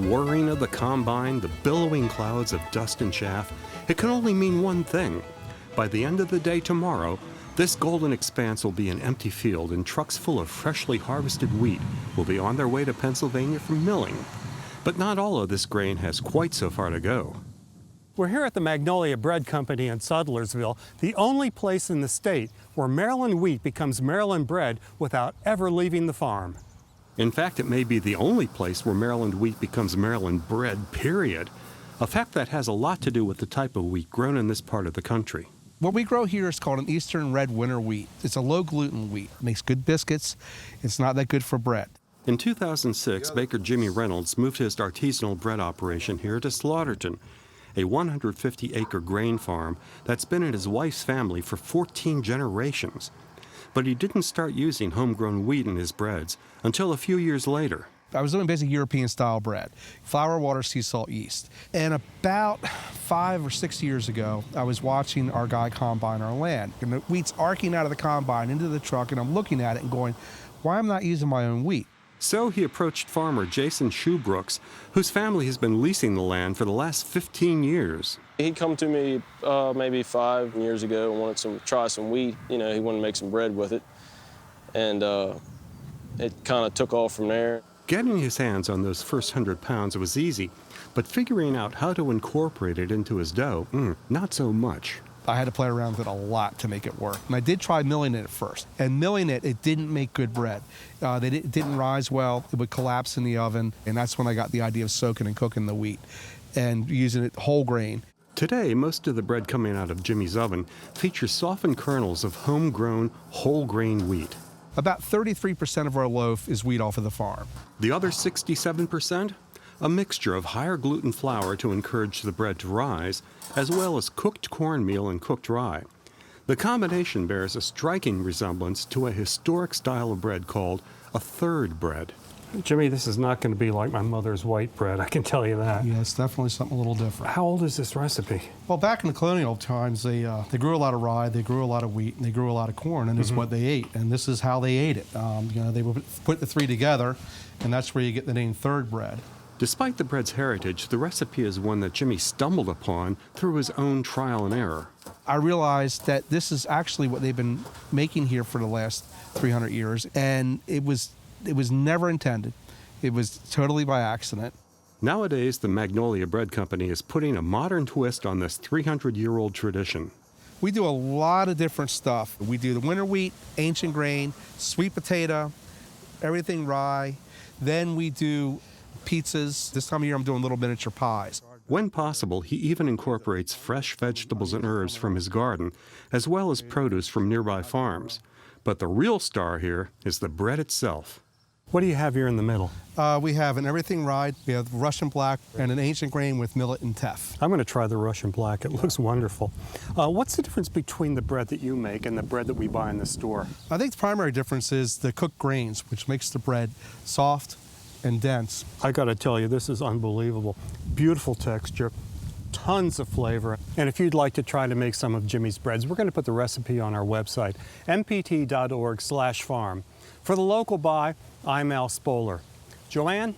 whirring of the combine, the billowing clouds of dust and chaff, it can only mean one thing. By the end of the day tomorrow, this golden expanse will be an empty field, and trucks full of freshly harvested wheat will be on their way to Pennsylvania for milling. But not all of this grain has quite so far to go. We're here at the Magnolia Bread Company in Sudlersville, the only place in the state where Maryland wheat becomes Maryland bread without ever leaving the farm. In fact, it may be the only place where Maryland wheat becomes Maryland bread, period. A fact that has a lot to do with the type of wheat grown in this part of the country. What we grow here is called an Eastern Red Winter wheat. It's a low-gluten wheat. It makes good biscuits. It's not that good for bread. In 2006, baker Jimmy Reynolds moved his artisanal bread operation here to Slaughterton, a 150-acre grain farm that's been in his wife's family for 14 generations. But he didn't start using homegrown wheat in his breads until a few years later. I was doing basic European-style bread, flour, water, sea salt, yeast. And about 5 or 6 years ago, I was watching our guy combine our land. And the wheat's arcing out of the combine into the truck, and I'm looking at it and going, why am I not using my own wheat? So he approached farmer Jason Shoebrooks, whose family has been leasing the land for the last 15 years. He come to me maybe 5 years ago and wanted to try some wheat. You know, he wanted to make some bread with it. And it kind of took off from there. Getting his hands on those first 100 pounds was easy, but figuring out how to incorporate it into his dough, not so much. I had to play around with it a lot to make it work. And I did try milling it at first. And milling it, it didn't make good bread. It didn't rise well. It would collapse in the oven. And that's when I got the idea of soaking and cooking the wheat and using it whole grain. Today, most of the bread coming out of Jimmy's oven features softened kernels of homegrown, whole grain wheat. About 33% of our loaf is wheat off of the farm. The other 67%? A mixture of higher gluten flour to encourage the bread to rise, as well as cooked cornmeal and cooked rye. The combination bears a striking resemblance to a historic style of bread called a third bread. Jimmy, this is not going to be like my mother's white bread, I can tell you that. Yeah, it's definitely something a little different. How old is this recipe? Well, back in the colonial times, they grew a lot of rye, they grew a lot of wheat, and they grew a lot of corn, and it's what they ate. And this is how they ate it. They would put the three together, and that's where you get the name third bread. Despite the bread's heritage, the recipe is one that Jimmy stumbled upon through his own trial and error. I realized that this is actually what they've been making here for the last 300 years, and it was never intended. It was totally by accident. Nowadays, the Magnolia Bread Company is putting a modern twist on this 300-year-old tradition. We do a lot of different stuff. We do the winter wheat, ancient grain, sweet potato, everything rye. Then we do pizzas. This time of year, I'm doing little miniature pies. When possible, he even incorporates fresh vegetables and herbs from his garden, as well as produce from nearby farms. But the real star here is the bread itself. What do you have here in the middle? We have an everything rye, we have Russian black, and an ancient grain with millet and teff. I'm going to try the Russian black. It looks wonderful. What's the difference between the bread that you make and the bread that we buy in the store? I think the primary difference is the cooked grains, which makes the bread soft and dense. I got to tell you, this is unbelievable. Beautiful texture, tons of flavor. And if you'd like to try to make some of Jimmy's breads, we're going to put the recipe on our website, mpt.org/farm. For the Local Buy, I'm Al Spoler. Joanne?